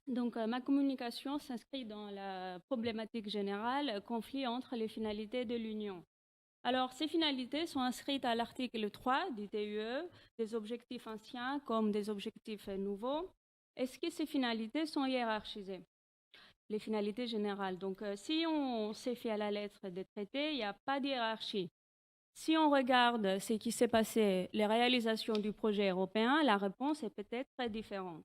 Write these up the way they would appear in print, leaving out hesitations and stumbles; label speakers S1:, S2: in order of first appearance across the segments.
S1: Donc, ma communication s'inscrit dans la problématique générale, conflit entre les finalités de l'Union. Alors, ces finalités sont inscrites à l'article 3 du TUE, des objectifs anciens comme des objectifs nouveaux. Est-ce que ces finalités sont hiérarchisées? Les finalités générales. Donc, si on s'est fait à la lettre des traités, il n'y a pas de hiérarchie. Si on regarde ce qui s'est passé, les réalisations du projet européen, la réponse est peut-être très différente.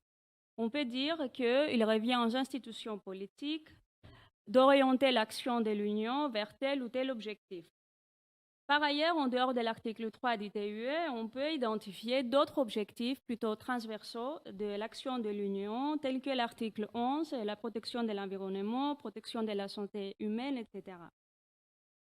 S1: On peut dire qu'il revient aux institutions politiques d'orienter l'action de l'Union vers tel ou tel objectif. Par ailleurs, en dehors de l'article 3 du TUE, on peut identifier d'autres objectifs plutôt transversaux de l'action de l'Union, tels que l'article 11, la protection de l'environnement, protection de la santé humaine, etc.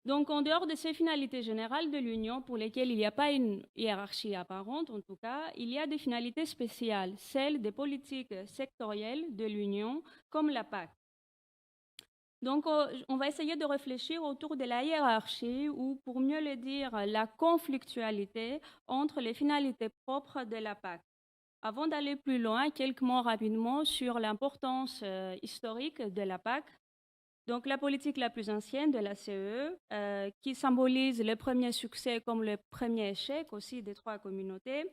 S1: Donc, en dehors de ces finalités générales de l'Union, pour lesquelles il n'y a pas une hiérarchie apparente, en tout cas, il y a des finalités spéciales, celles des politiques sectorielles de l'Union, comme la PAC. Donc, on va essayer de réfléchir autour de la hiérarchie ou, pour mieux le dire, la conflictualité entre les finalités propres de la PAC. Avant d'aller plus loin, quelques mots rapidement sur l'importance historique de la PAC. Donc, la politique la plus ancienne de la CE, qui symbolise le premier succès comme le premier échec aussi des trois communautés.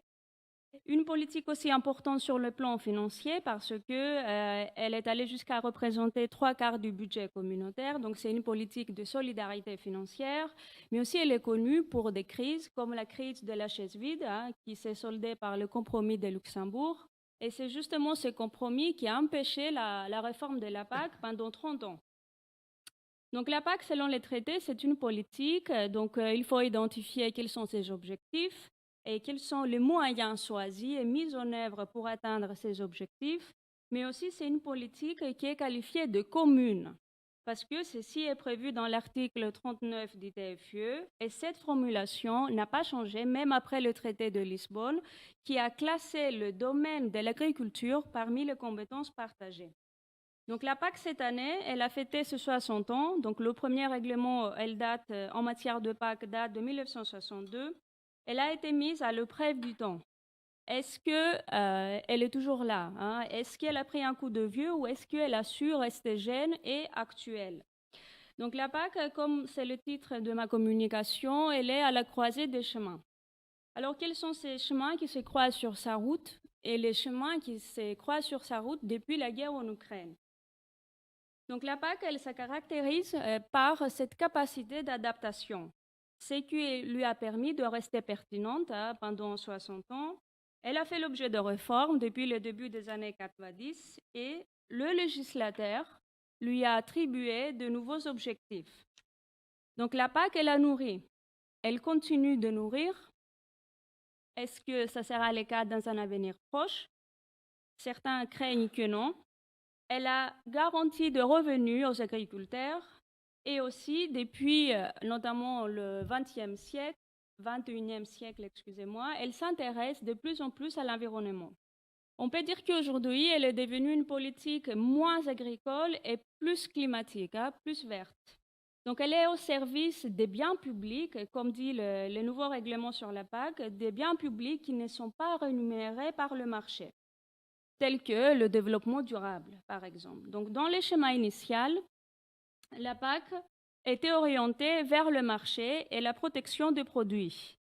S1: Une politique aussi importante sur le plan financier parce que elle est allée jusqu'à représenter 3/4 du budget communautaire. Donc, c'est une politique de solidarité financière, mais aussi elle est connue pour des crises comme la crise de la chaise vide, qui s'est soldée par le compromis de Luxembourg. Et c'est justement ce compromis qui a empêché la réforme de la PAC pendant 30 ans. Donc la PAC, selon les traités, c'est une politique. Donc il faut identifier quels sont ses objectifs et quels sont les moyens choisis et mis en œuvre pour atteindre ces objectifs. Mais aussi, c'est une politique qui est qualifiée de commune parce que ceci est prévu dans l'article 39 du TFUE et cette formulation n'a pas changé même après le traité de Lisbonne qui a classé le domaine de l'agriculture parmi les compétences partagées. Donc la PAC cette année, elle a fêté ses 60 ans. Donc le premier règlement, elle date en matière de PAC date de 1962. Elle a été mise à l'épreuve du temps. Est-ce qu'elle est toujours là, hein? Est-ce qu'elle a pris un coup de vieux ou est-ce qu'elle a su rester jeune et actuelle? Donc la PAC, comme c'est le titre de ma communication, elle est à la croisée des chemins. Alors quels sont ces chemins qui se croisent sur sa route et les chemins qui se croisent sur sa route depuis la guerre en Ukraine? Donc la PAC, elle se caractérise par cette capacité d'adaptation, ce qui lui a permis de rester pertinente pendant 60 ans. Elle a fait l'objet de réformes depuis le début des années 90 et le législateur lui a attribué de nouveaux objectifs. Donc la PAC, elle a nourri. Elle continue de nourrir. Est-ce que ça sera le cas dans un avenir proche? Certains craignent que non. Elle a garanti de revenus aux agriculteurs et aussi depuis notamment le XXe siècle, 21e siècle, excusez-moi, elle s'intéresse de plus en plus à l'environnement. On peut dire qu'aujourd'hui, elle est devenue une politique moins agricole et plus climatique, plus verte. Donc, elle est au service des biens publics, comme dit le nouveau règlement sur la PAC, des biens publics qui ne sont pas rémunérés par le marché, tels que le développement durable, par exemple. Donc, dans le schéma initial, la PAC était orientée vers le marché et la protection des produits.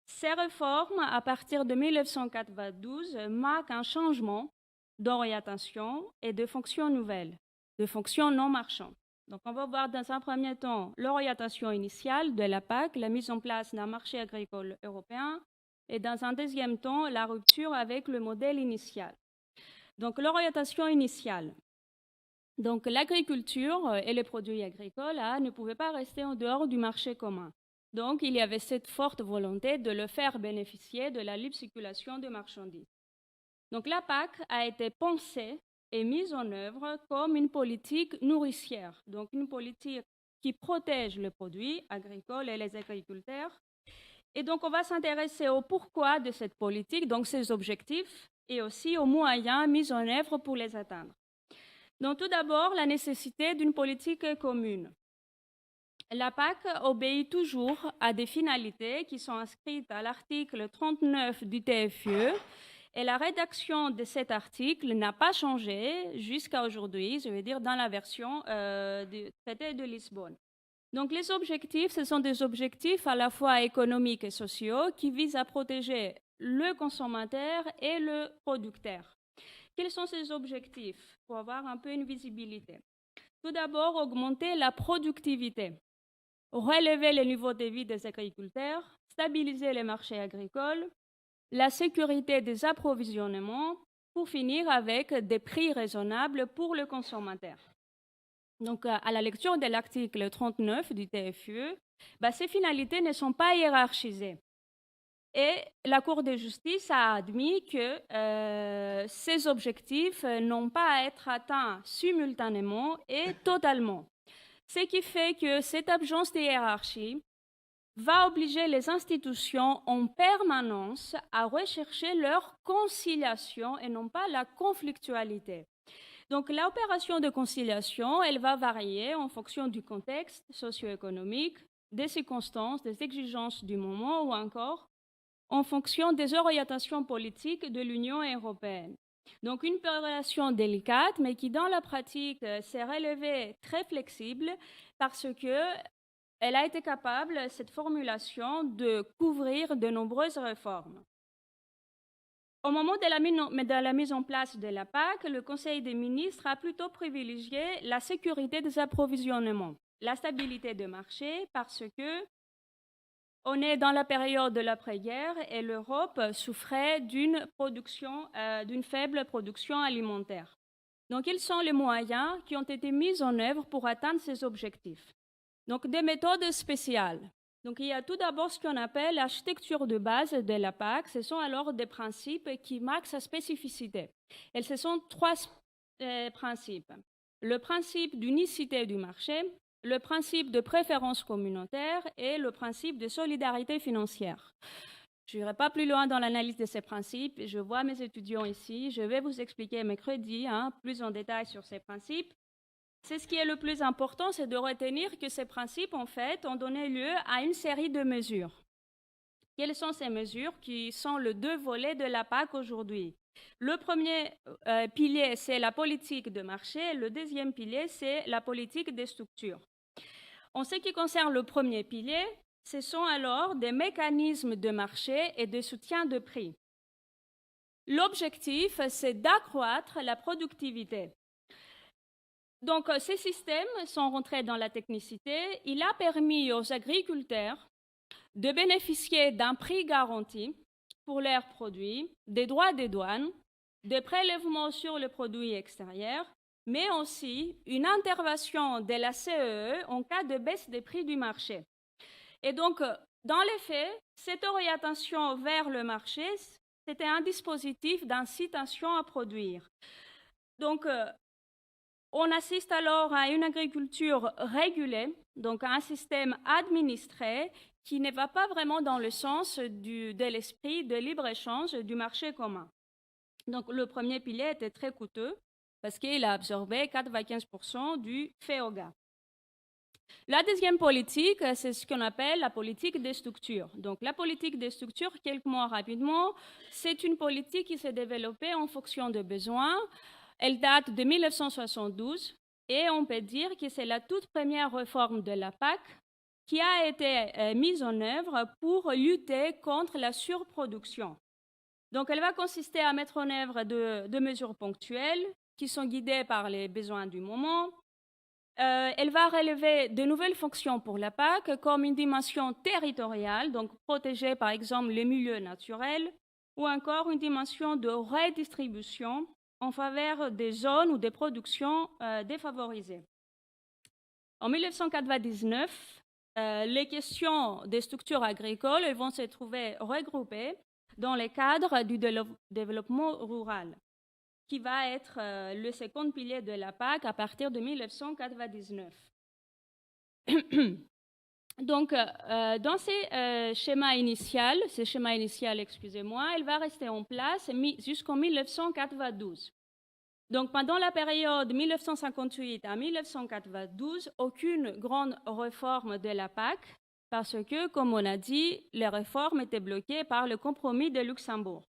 S1: Ces réformes, à partir de 1992, marquent un changement d'orientation et de fonctions nouvelles, de fonctions non marchandes. Donc, on va voir dans un premier temps l'orientation initiale de la PAC, la mise en place d'un marché agricole européen, et dans un deuxième temps, la rupture avec le modèle initial. Donc, l'orientation initiale. Donc, l'agriculture et les produits agricoles ne pouvaient pas rester en dehors du marché commun. Donc, il y avait cette forte volonté de le faire bénéficier de la libre circulation des marchandises. Donc, la PAC a été pensée et mise en œuvre comme une politique nourricière, donc une politique qui protège les produits agricoles et les agriculteurs. Et donc, on va s'intéresser au pourquoi de cette politique, donc ses objectifs, et aussi aux moyens mis en œuvre pour les atteindre. Donc, tout d'abord, la nécessité d'une politique commune. La PAC obéit toujours à des finalités qui sont inscrites à l'article 39 du TFUE Et la rédaction de cet article n'a pas changé jusqu'à aujourd'hui, je veux dire dans la version du traité de Lisbonne. Donc les objectifs, ce sont des objectifs à la fois économiques et sociaux qui visent à protéger le consommateur et le producteur. Quels sont ces objectifs? Pour avoir un peu une visibilité. Tout d'abord, augmenter la productivité, relever le niveau de vie des agriculteurs, stabiliser les marchés agricoles, la sécurité des approvisionnements, pour finir avec des prix raisonnables pour le consommateur. Donc, à la lecture de l'article 39 du TFUE, ces finalités ne sont pas hiérarchisées. Et la Cour de justice a admis que ces objectifs n'ont pas à être atteints simultanément et totalement. Ce qui fait que cette absence de hiérarchie va obliger les institutions en permanence à rechercher leur conciliation et non pas la conflictualité. Donc l'opération de conciliation, elle va varier en fonction du contexte socio-économique, des circonstances, des exigences du moment ou encore en fonction des orientations politiques de l'Union européenne. Donc une opération délicate, mais qui dans la pratique s'est révélée très flexible parce qu'elle a été capable, cette formulation, de couvrir de nombreuses réformes. Au moment de la mise en place de la PAC, le Conseil des ministres a plutôt privilégié la sécurité des approvisionnements, la stabilité des marchés, parce que on est dans la période de l'après-guerre et l'Europe souffrait d'une faible production alimentaire. Donc, quels sont les moyens qui ont été mis en œuvre pour atteindre ces objectifs? Donc, des méthodes spéciales. Donc, il y a tout d'abord ce qu'on appelle l'architecture de base de la PAC. Ce sont alors des principes qui marquent sa spécificité. Et ce sont trois principes. Le principe d'unicité du marché, le principe de préférence communautaire et le principe de solidarité financière. Je n'irai pas plus loin dans l'analyse de ces principes. Je vois mes étudiants ici. Je vais vous expliquer mercredi plus en détail sur ces principes. C'est ce qui est le plus important, c'est de retenir que ces principes, en fait, ont donné lieu à une série de mesures. Quelles sont ces mesures qui sont les deux volets de la PAC aujourd'hui? Le premier pilier, c'est la politique de marché. Le deuxième pilier, c'est la politique des structures. En ce qui concerne le premier pilier, ce sont alors des mécanismes de marché et de soutien de prix. L'objectif, c'est d'accroître la productivité. Donc, ces systèmes sont rentrés dans la technicité. Il a permis aux agriculteurs de bénéficier d'un prix garanti pour leurs produits, des droits des douanes, des prélèvements sur les produits extérieurs, mais aussi une intervention de la CEE en cas de baisse des prix du marché. Et donc, dans les faits, cette orientation vers le marché, c'était un dispositif d'incitation à produire. Donc, on assiste alors à une agriculture régulée, donc à un système administré qui ne va pas vraiment dans le sens de l'esprit de libre-échange du marché commun. Donc le premier pilier était très coûteux parce qu'il a absorbé 95% du FEOGA. La deuxième politique, c'est ce qu'on appelle la politique des structures. Donc la politique des structures, quelques mots rapidement, c'est une politique qui s'est développée en fonction des besoins. Elle date de 1972 et on peut dire que c'est la toute première réforme de la PAC qui a été mise en œuvre pour lutter contre la surproduction. Donc, elle va consister à mettre en œuvre de mesures ponctuelles qui sont guidées par les besoins du moment. Elle va relever de nouvelles fonctions pour la PAC, comme une dimension territoriale, donc protéger par exemple les milieux naturels, ou encore une dimension de redistribution en faveur des zones ou des productions défavorisées. En 1999, les questions des structures agricoles vont se trouver regroupées dans le cadre du développement rural, qui va être le second pilier de la PAC à partir de 1999. Donc, dans ces schémas initial, elle va rester en place jusqu'en 1992. Donc, pendant la période 1958 à 1992, aucune grande réforme de la PAC, parce que, comme on a dit, les réformes étaient bloquées par le compromis de Luxembourg.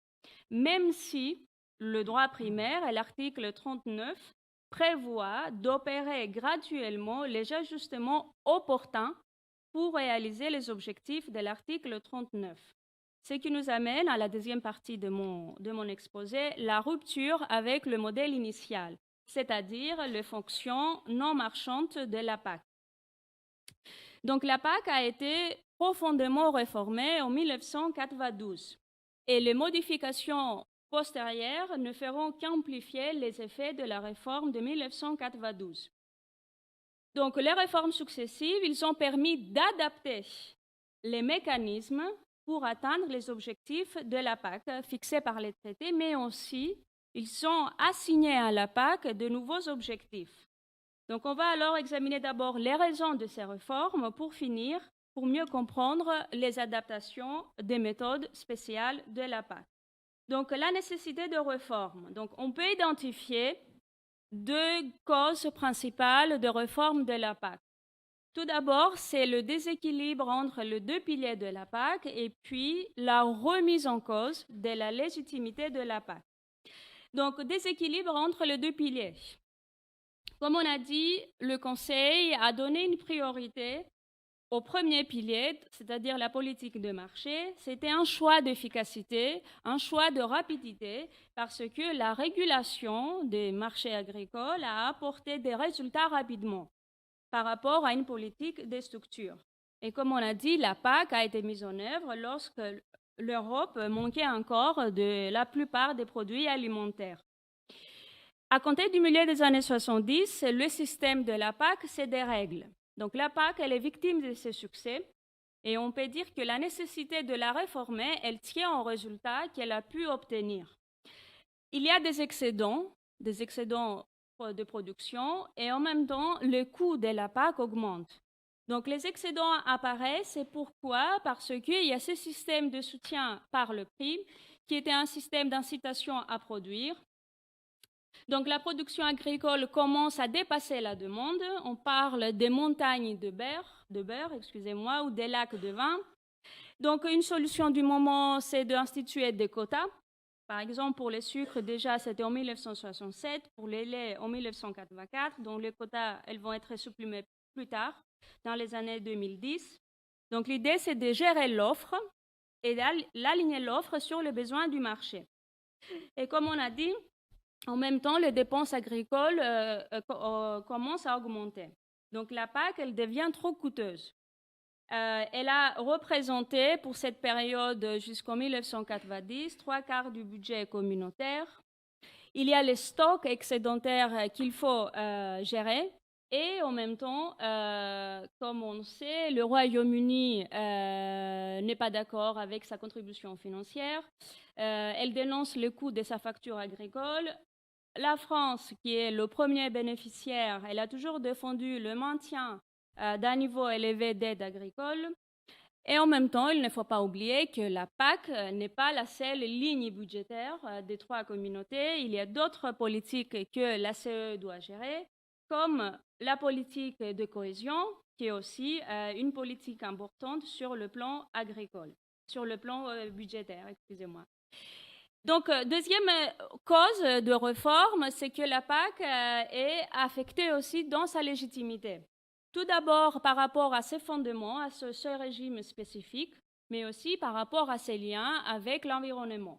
S1: même si le droit primaire et l'article 39 prévoient d'opérer graduellement les ajustements opportuns pour réaliser les objectifs de l'article 39. Ce qui nous amène à la deuxième partie de mon exposé, la rupture avec le modèle initial, c'est-à-dire les fonctions non marchandes de la PAC. Donc la PAC a été profondément réformée en 1992 et les modifications postérieures ne feront qu'amplifier les effets de la réforme de 1992. Donc les réformes successives, ils ont permis d'adapter les mécanismes pour atteindre les objectifs de la PAC fixés par les traités, mais aussi ils ont assigné à la PAC de nouveaux objectifs. Donc on va alors examiner d'abord les raisons de ces réformes pour finir, pour mieux comprendre les adaptations des méthodes spéciales de la PAC. Donc la nécessité de réforme. Donc on peut identifier deux causes principales de réforme de la PAC. Tout d'abord, c'est le déséquilibre entre les deux piliers de la PAC et puis la remise en cause de la légitimité de la PAC. Donc, déséquilibre entre les deux piliers. Comme on a dit, le Conseil a donné une priorité au premier pilier, c'est-à-dire la politique de marché. C'était un choix d'efficacité, un choix de rapidité, parce que la régulation des marchés agricoles a apporté des résultats rapidement par rapport à une politique de structure. Et comme on a dit, la PAC a été mise en œuvre lorsque l'Europe manquait encore de la plupart des produits alimentaires. À compter du milieu des années 70, le système de la PAC se dérègle. Donc la PAC, elle est victime de ce succès et on peut dire que la nécessité de la réformer, elle tient au résultat qu'elle a pu obtenir. Il y a des excédents de production et en même temps, le coût de la PAC augmente. Donc les excédents apparaissent, c'est pourquoi? Parce qu'il y a ce système de soutien par le prix qui était un système d'incitation à produire. Donc la production agricole commence à dépasser la demande. On parle des montagnes de beurre, ou des lacs de vin. Donc une solution du moment, c'est d'instituer des quotas. Par exemple, pour les sucres, déjà, c'était en 1967, pour les laits en 1984, donc les quotas, elles vont être supprimés plus tard, dans les années 2010. Donc l'idée, c'est de gérer l'offre et d'aligner l'offre sur les besoins du marché. Et comme on a dit, en même temps, les dépenses agricoles commencent à augmenter. Donc la PAC, elle devient trop coûteuse. Elle a représenté pour cette période jusqu'en 1990 3/4 du budget communautaire. Il y a les stocks excédentaires qu'il faut gérer et en même temps, comme on sait, le Royaume-Uni n'est pas d'accord avec sa contribution financière. Elle dénonce le coût de sa facture agricole. La France, qui est le premier bénéficiaire, elle a toujours défendu le maintien d'un niveau élevé d'aide agricole. Et en même temps, il ne faut pas oublier que la PAC n'est pas la seule ligne budgétaire des trois communautés. Il y a d'autres politiques que la CE doit gérer, comme la politique de cohésion, qui est aussi une politique importante sur le plan agricole, sur le plan budgétaire, excusez-moi. Donc, deuxième cause de réforme, c'est que la PAC est affectée aussi dans sa légitimité. Tout d'abord par rapport à ses fondements, à ce régime spécifique, mais aussi par rapport à ses liens avec l'environnement.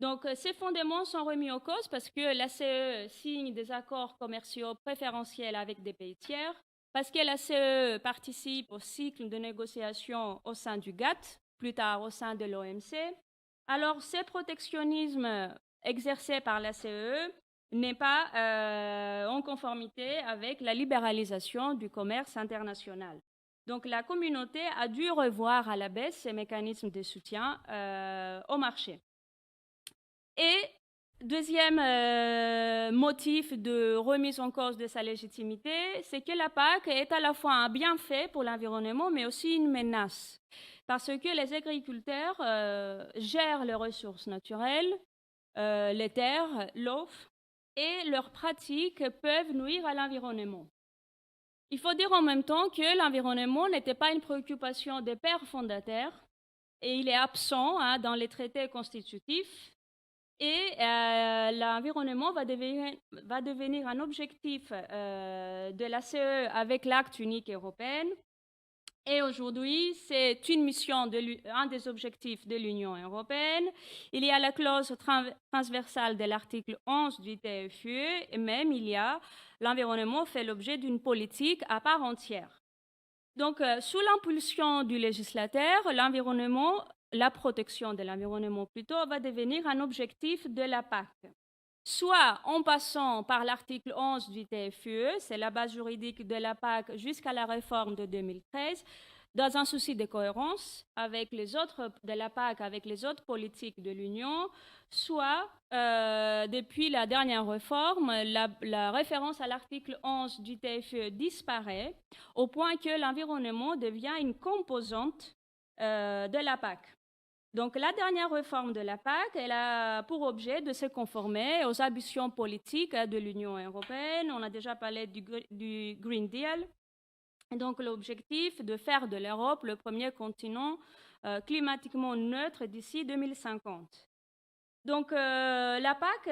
S1: Donc, ces fondements sont remis en cause parce que la CE signe des accords commerciaux préférentiels avec des pays tiers, parce que la CE participe au cycle de négociation au sein du GATT, plus tard au sein de l'OMC. Alors, ce protectionnisme exercé par la CE n'est pas en conformité avec la libéralisation du commerce international. Donc, la communauté a dû revoir à la baisse ses mécanismes de soutien au marché. Et deuxième motif de remise en cause de sa légitimité, c'est que la PAC est à la fois un bienfait pour l'environnement, mais aussi une menace. Parce que les agriculteurs gèrent les ressources naturelles, les terres, l'eau, et leurs pratiques peuvent nuire à l'environnement. Il faut dire en même temps que l'environnement n'était pas une préoccupation des pères fondateurs et il est absent dans les traités constitutifs. Et l'environnement va devenir un objectif de la CE avec l'acte unique européen. Et aujourd'hui, c'est une mission, un des objectifs de l'Union européenne. Il y a la clause transversale de l'article 11 du TFUE, et même l'environnement fait l'objet d'une politique à part entière. Donc, sous l'impulsion du législateur, la protection de l'environnement plutôt, va devenir un objectif de la PAC. Soit en passant par l'article 11 du TFUE, c'est la base juridique de la PAC jusqu'à la réforme de 2013, dans un souci de cohérence avec les autres de la PAC, avec les autres politiques de l'Union, soit depuis la dernière réforme, la référence à l'article 11 du TFUE disparaît au point que l'environnement devient une composante de la PAC. Donc, la dernière réforme de la PAC, elle a pour objet de se conformer aux ambitions politiques de l'Union européenne. On a déjà parlé du Green Deal. Et donc, l'objectif de faire de l'Europe le premier continent climatiquement neutre d'ici 2050. Donc, la PAC,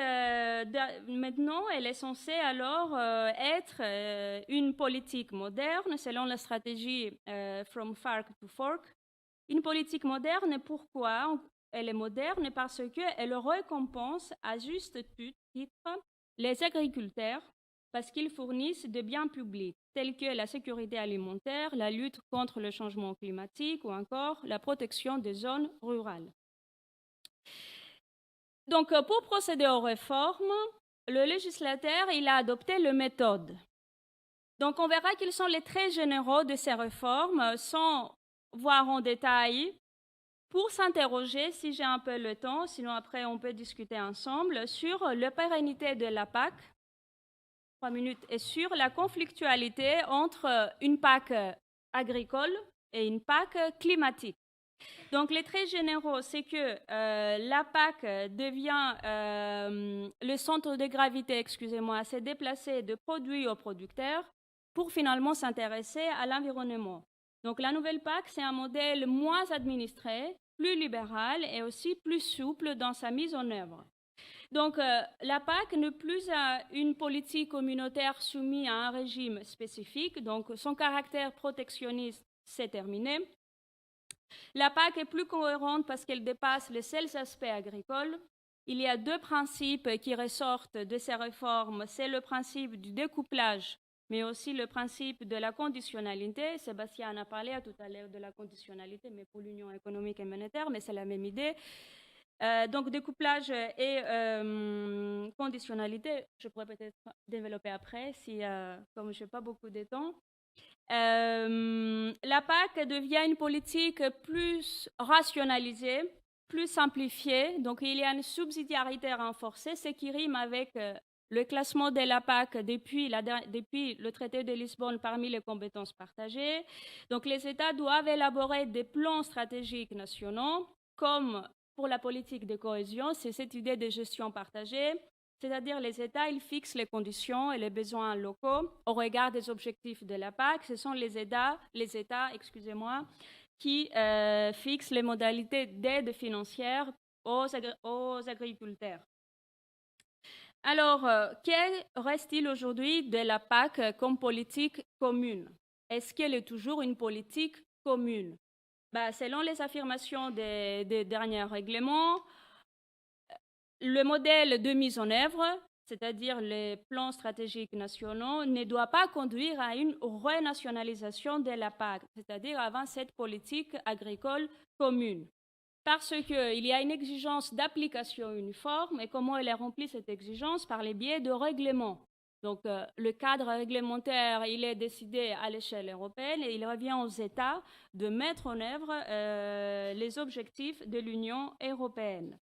S1: maintenant, elle est censée alors être une politique moderne selon la stratégie From Farm to Fork. Une politique moderne, pourquoi elle est moderne? Parce qu'elle récompense à juste titre les agriculteurs parce qu'ils fournissent des biens publics tels que la sécurité alimentaire, la lutte contre le changement climatique ou encore la protection des zones rurales. Donc, pour procéder aux réformes, le législateur il a adopté la méthode. Donc, on verra quels sont les traits généraux de ces réformes sans voir en détail, pour s'interroger, si j'ai un peu le temps, sinon après on peut discuter ensemble, sur la pérennité de la PAC, 3 minutes, et sur la conflictualité entre une PAC agricole et une PAC climatique. Donc les traits généraux, c'est que la PAC devient le centre de gravité, excusez-moi, s'est déplacé de produits aux producteurs pour finalement s'intéresser à l'environnement. Donc la nouvelle PAC, c'est un modèle moins administré, plus libéral et aussi plus souple dans sa mise en œuvre. Donc la PAC n'est plus une politique communautaire soumise à un régime spécifique, donc son caractère protectionniste s'est terminé. La PAC est plus cohérente parce qu'elle dépasse les seuls aspects agricoles. Il y a 2 principes qui ressortent de ces réformes. C'est le principe du découplage, mais aussi le principe de la conditionnalité. Sébastien en a parlé tout à l'heure de la conditionnalité, mais pour l'Union économique et monétaire, mais c'est la même idée. Donc, découplage et conditionnalité, je pourrais peut-être développer après, comme je n'ai pas beaucoup de temps. La PAC devient une politique plus rationalisée, plus simplifiée. Donc, il y a une subsidiarité renforcée, ce qui rime avec le classement de la PAC depuis le traité de Lisbonne parmi les compétences partagées. Donc, les États doivent élaborer des plans stratégiques nationaux, comme pour la politique de cohésion, c'est cette idée de gestion partagée. C'est-à-dire les États, ils fixent les conditions et les besoins locaux au regard des objectifs de la PAC. Ce sont les États, qui fixent les modalités d'aide financière aux agriculteurs. Alors, qu'est reste-t-il aujourd'hui de la PAC comme politique commune? Est-ce qu'elle est toujours une politique commune? Selon les affirmations des derniers règlements, le modèle de mise en œuvre, c'est-à-dire les plans stratégiques nationaux, ne doit pas conduire à une renationalisation de la PAC, c'est-à-dire avant cette politique agricole commune. Parce qu'il y a une exigence d'application uniforme, et comment elle est remplie cette exigence? Par les biais de règlements. Donc, le cadre réglementaire, il est décidé à l'échelle européenne et il revient aux États de mettre en œuvre les objectifs de l'Union européenne.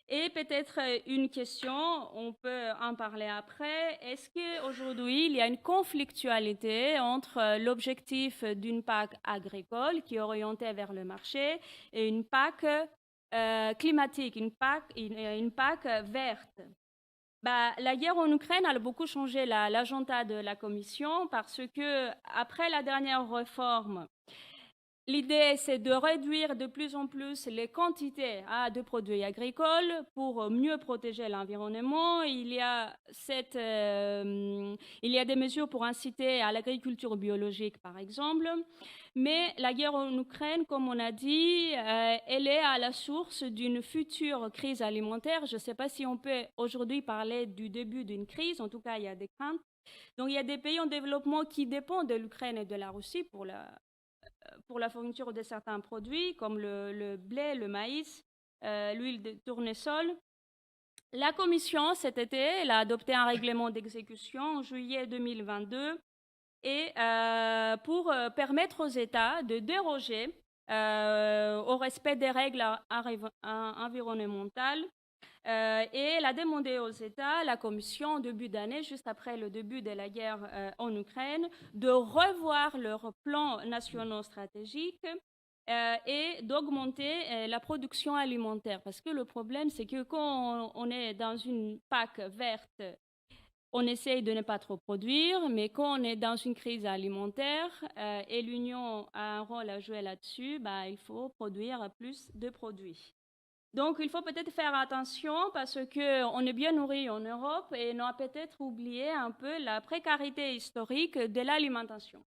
S1: Et peut-être une question, on peut en parler après. Est-ce qu'aujourd'hui, il y a une conflictualité entre l'objectif d'une PAC agricole qui est orientée vers le marché et une PAC climatique, une PAC verte? La guerre en Ukraine a beaucoup changé l'agenda de la Commission parce que après la dernière réforme, L'idée, c'est de réduire de plus en plus les quantités de produits agricoles pour mieux protéger l'environnement. Il y a des mesures pour inciter à l'agriculture biologique, par exemple. Mais la guerre en Ukraine, comme on a dit, elle est à la source d'une future crise alimentaire. Je ne sais pas si on peut aujourd'hui parler du début d'une crise. En tout cas, il y a des craintes. Donc, il y a des pays en développement qui dépendent de l'Ukraine et de la Russie pour la fourniture de certains produits comme le blé, le maïs, l'huile de tournesol. La Commission, cet été, elle a adopté un règlement d'exécution en juillet 2022 et pour permettre aux États de déroger au respect des règles environnementales. Et elle a demandé aux États, la Commission, en début d'année, juste après le début de la guerre en Ukraine, de revoir leurs plans nationaux stratégiques et d'augmenter la production alimentaire. Parce que le problème, c'est que quand on est dans une PAC verte, on essaye de ne pas trop produire, mais quand on est dans une crise alimentaire et l'Union a un rôle à jouer là-dessus, il faut produire plus de produits. Donc, il faut peut-être faire attention parce qu'on est bien nourri en Europe et on a peut-être oublié un peu la précarité historique de l'alimentation.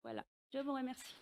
S1: Voilà, je vous remercie.